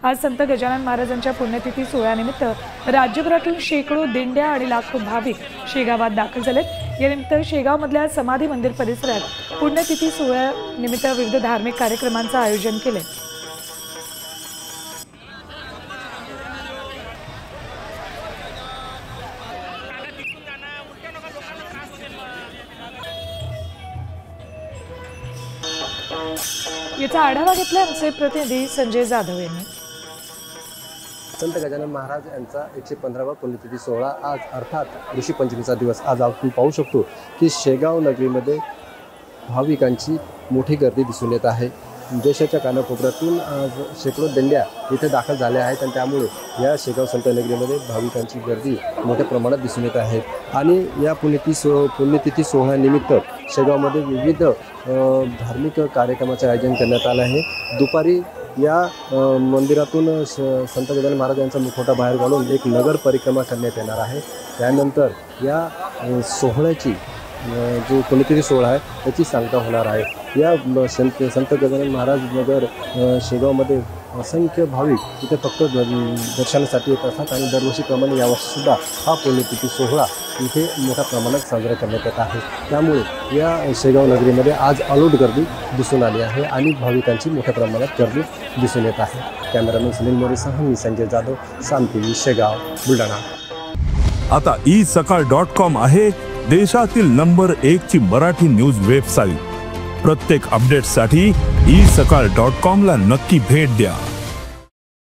आज संत गजानन महाराजांच्या पुण्यतिथी सोहळ्यानिमित्त राज्यभरातून शेकडो दिंड्या आणि लाखो भाविक शेगावात दाखल झालेत। या निमित्त शेगावमधल्या समाधी मंदिर परिसरात पुण्यतिथी सोहळ्यानिमित्त विविध धार्मिक कार्यक्रमांचं आयोजन केले। याचा आढावा घेतला आमचे प्रतिनिधी संजय जाधव यांनी। संत गजानन महाराज यांचा 115वा पुण्यतिथी सोहळा आज अर्थात ऋषी पंचमीचा दिवस। आज आपण पाहू शकतो की शेगाव नगरीमध्ये भाविकांची मोठी गर्दी दिसून येत आहे। देशाच्या कानाकोपऱ्यातून आज शेकडो दिंड्या इथे दाखल झाल्या आहेत आणि त्यामुळे या शेगाव संत नगरीमध्ये भाविकांची गर्दी मोठ्या प्रमाणात दिसून येत आहे। आणि या पुण्यतिथी सोहळ्यानिमित्त शेगावमध्ये विविध धार्मिक कार्यक्रमाचे आयोजन करण्यात आले आहे। दुपारी या मंदिरातून संत गजानन महाराज यांचा मुखवटा बाहेर घालून एक नगर परिक्रमा करण्यात येणार आहे। त्यानंतर या सोहळ्याची जो पुण्यतिथी सोहळा आहे त्याची सांगता होणार आहे। या संत गजानन महाराज नगर शेगावमध्ये असंख्य भाविक इथे फक्त दर्शनासाठी येत असतात आणि दरवर्षीप्रमाणे यावर्षीसुद्धा हा पुण्यतिथी सोहळा इथे मोठ्या प्रमाणात साजरा करण्यात येत आहे। त्यामुळे या शेगाव नगरीमध्ये आज अलोट गर्दी दिसून आली आहे आणि भाविकांची मोठ्या प्रमाणात गर्दी दिसून येत आहे। कॅमेरामॅन सुनील मोरेसह मी संजय जाधव, साम टीव्ही, शेगाव, बुलढाणा। आता isakal.com आहे देशातील नंबर 1 ची मराठी न्यूज वेबसाईट। प्रत्येक अपडेटसाठी isakal.com ला नक्की भेट द्या।